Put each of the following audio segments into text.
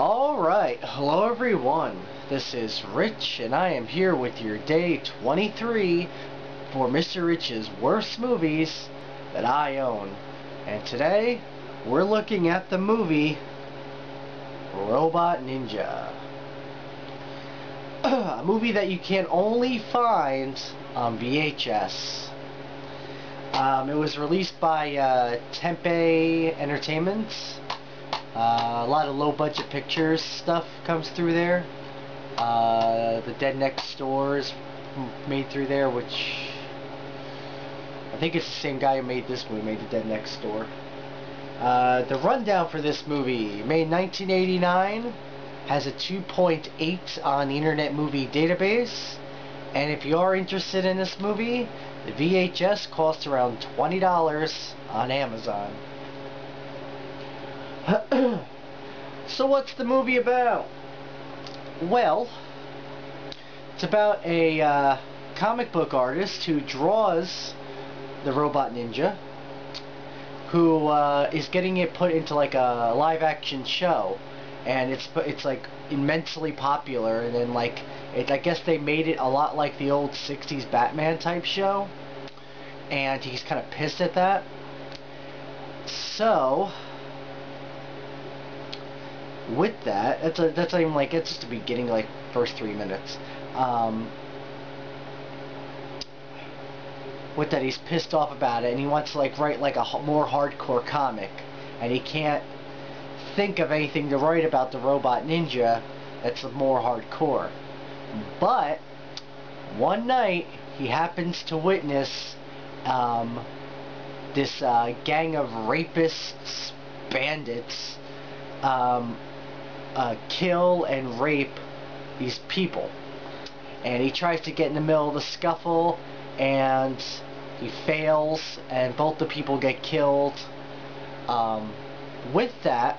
Alright, hello everyone. This is Rich, and I am here with your day 23 for Mr. Rich's worst movies that I own. And today, we're looking at the movie Robot Ninja. A movie that you can only find on VHS. It was released by Tempe Entertainment. A lot of low-budget pictures stuff comes through there. The Dead Next Door is made through there, which I think it's the same guy who made this movie, made The Dead Next Door. The rundown for this movie, made 1989, has a 2.8 on the Internet Movie Database, and if you are interested in this movie, the VHS costs around $20 on Amazon. So what's the movie about? Well, it's about a comic book artist who draws the Robot Ninja, who is getting it put into like a live action show, and it's like immensely popular, and then like I guess they made it a lot like the old 60s Batman type show, and he's kind of pissed at that. So with that, that's not even like, it's just the beginning, like first 3 minutes. With that, he's pissed off about it, and he wants to like write like a more hardcore comic, and he can't think of anything to write about the Robot Ninja that's more hardcore. But one night he happens to witness this gang of rapists, bandits, kill and rape these people, and he tries to get in the middle of the scuffle, and he fails, and both the people get killed. With that,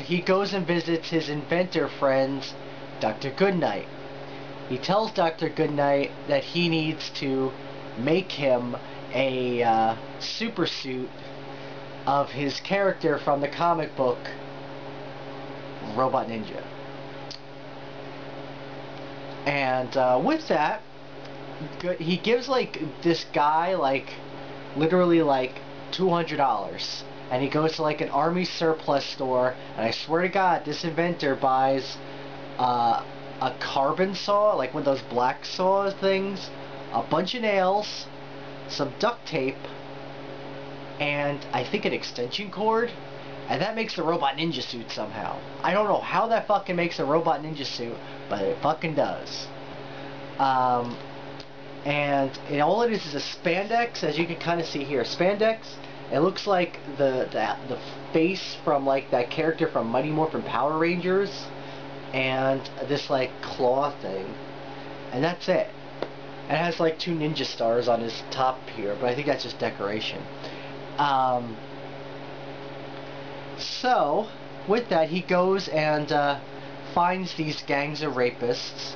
he goes and visits his inventor friend, Dr. Goodnight. He tells Dr. Goodnight that he needs to make him a super suit of his character from the comic book Robot Ninja. And with that, he gives like this guy like literally like $200, and he goes to like an army surplus store, and I swear to God, this inventor buys a carbon saw, like one of those black saw things, a bunch of nails, some duct tape, and I think an extension cord, and that makes the Robot Ninja suit somehow. I don't know how that fucking makes a Robot Ninja suit, but it fucking does. And all it is a spandex, as you can kind of see here. Spandex, it looks like the face from like that character from Mighty Morphin Power Rangers, and this like claw thing, and that's it. It has like 2 ninja stars on his top here, but I think that's just decoration. So with that, he goes and finds these gangs of rapists,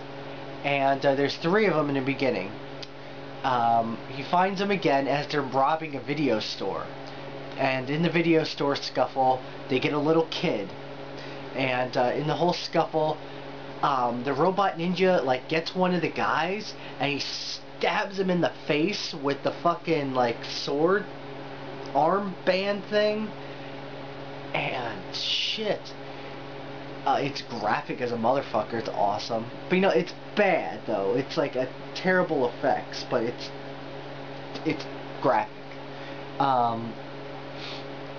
and there's 3 of them in the beginning. He finds them again as they're robbing a video store, and in the video store scuffle, they get a little kid, and in the whole scuffle, the Robot Ninja like gets one of the guys, and he stabs him in the face with the fucking like sword armband thing, and shit. It's graphic as a motherfucker. It's awesome. But you know, it's bad though. It's like a terrible effects, but it's graphic. And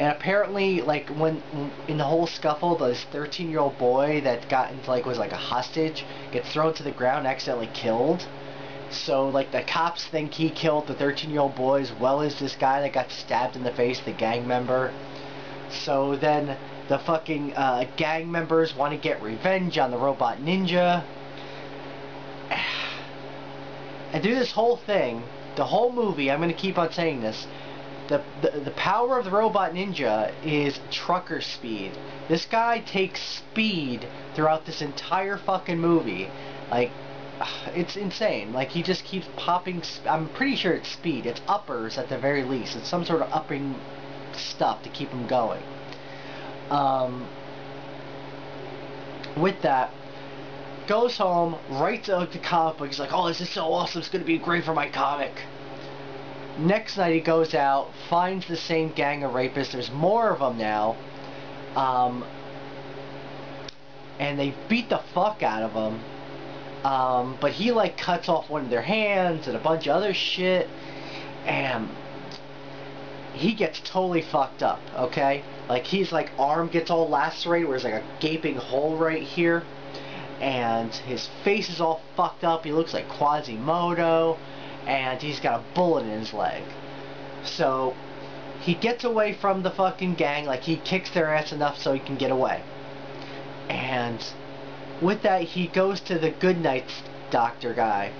apparently, like when in the whole scuffle, this 13-year-old boy that got into like was like a hostage gets thrown to the ground, accidentally killed. So like the cops think he killed the 13-year-old boy as well as this guy that got stabbed in the face, the gang member. So then the fucking gang members want to get revenge on the Robot Ninja. And through this whole thing, the whole movie, I'm going to keep on saying this, the power of the Robot Ninja is trucker speed. This guy takes speed throughout this entire fucking movie. Like, it's insane. Like, he just keeps popping. I'm pretty sure it's speed. It's uppers at the very least. It's some sort of upping stuff to keep him going. With that, goes home, writes out the comic book. He's like, oh, this is so awesome, it's going to be great for my comic. Next night he goes out, finds the same gang of rapists. There's more of them now. And they beat the fuck out of him. But he like cuts off one of their hands and a bunch of other shit. And he gets totally fucked up, okay? Like, he's like, arm gets all lacerated where there's like a gaping hole right here. And his face is all fucked up. He looks like Quasimodo. And he's got a bullet in his leg. So he gets away from the fucking gang. Like, he kicks their ass enough so he can get away. And with that, he goes to the Goodnight doctor guy.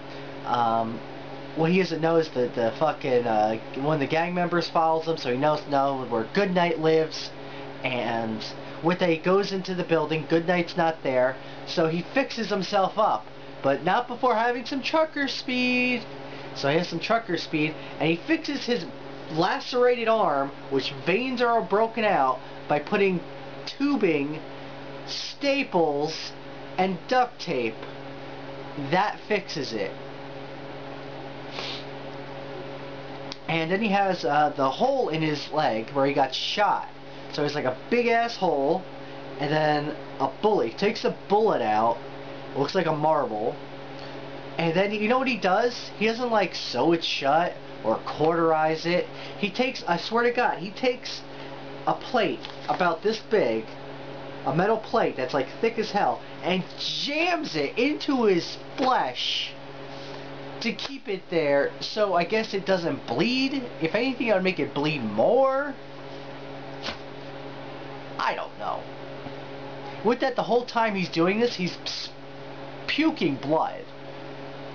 What he doesn't know is that the fucking one of the gang members follows him, so he knows where Goodnight lives. And with that, he goes into the building. Goodnight's not there, so he fixes himself up, but not before having some trucker speed. So he has some trucker speed, and he fixes his lacerated arm, which veins are all broken out, by putting tubing, staples, and duct tape. That fixes it. And then he has the hole in his leg where he got shot. So it's like a big ass hole, and then a bullet. He takes the bullet out. It looks like a marble. And then, you know what he does? He doesn't like sew it shut or cauterize it. He takes, I swear to God, he takes a plate about this big, a metal plate that's like thick as hell, and jams it into his flesh to keep it there, so I guess it doesn't bleed. If anything, I would make it bleed more. I don't know. With that, the whole time he's doing this, he's puking blood.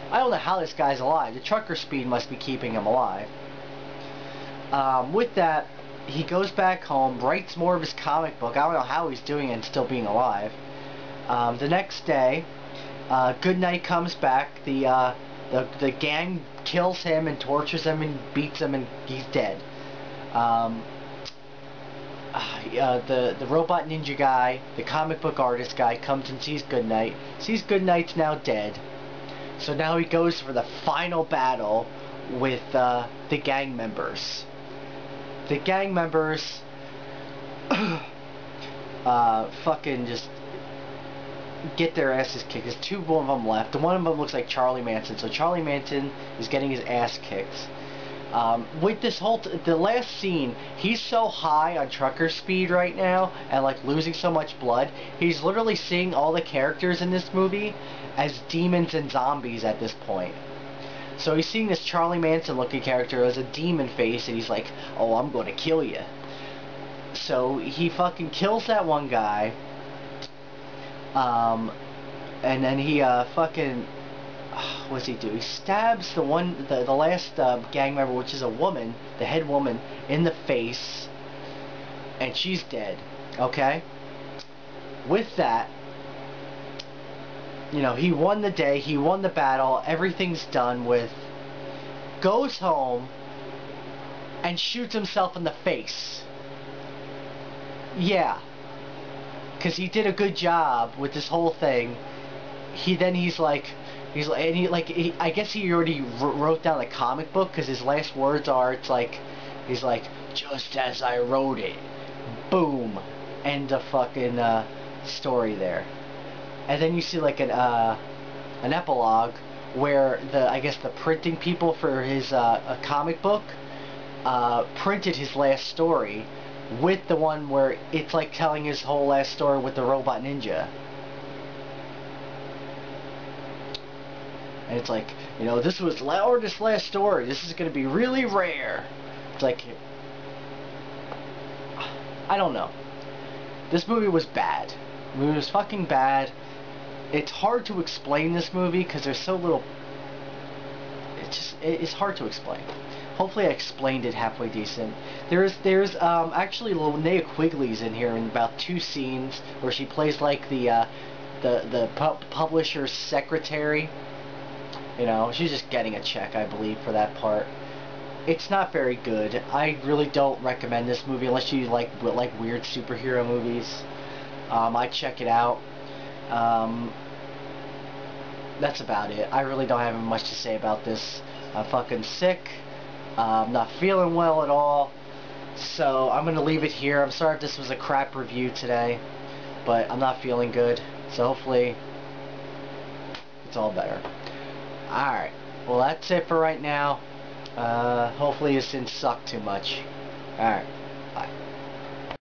I don't know how this guy's alive. The trucker speed must be keeping him alive. With that, he goes back home, writes more of his comic book. I don't know how he's doing it and still being alive. The next day, Goodnight comes back. The gang kills him and tortures him and beats him, and he's dead. The robot ninja guy, the comic book artist guy, comes and sees Goodnight. Sees Goodnight's now dead. So now he goes for the final battle with the gang members. The gang members fucking just get their asses kicked. There's two of them left. The one of them looks like Charlie Manson. So Charlie Manson is getting his ass kicked. With this whole the last scene, he's so high on trucker speed right now and like losing so much blood, he's literally seeing all the characters in this movie as demons and zombies at this point. So he's seeing this Charlie Manson looking character as a demon face, and he's like, oh, I'm gonna kill you. So he fucking kills that one guy, and then he fucking, what's he do? He stabs the last gang member, which is a woman, the head woman, in the face, and she's dead. Okay? With that, you know, he won the day, he won the battle, everything's done with, goes home, and shoots himself in the face. Yeah. Because he did a good job with this whole thing. I guess he already wrote down the comic book, because his last words are, he's like, just as I wrote it. Boom. End of fucking story there. And then you see like an epilogue where I guess the printing people for his a comic book printed his last story with the one where it's like telling his whole last story with the robot ninja. And it's like, you know, this was Lauren's last story. This is going to be really rare. It's like, I don't know. This movie was bad. The movie was fucking bad. It's hard to explain this movie because there's so little. It's hard to explain. Hopefully I explained it halfway decent. There's actually Linnea Quigley's in here in about 2 scenes where she plays like the publisher's secretary. You know, she's just getting a check, I believe, for that part. It's not very good. I really don't recommend this movie unless you like weird superhero movies. I'd check it out. That's about it. I really don't have much to say about this. I'm fucking sick. I'm not feeling well at all. So I'm gonna leave it here. I'm sorry if this was a crap review today, but I'm not feeling good. So hopefully it's all better. Alright. Well, that's it for right now. Hopefully this didn't suck too much. Alright. Bye.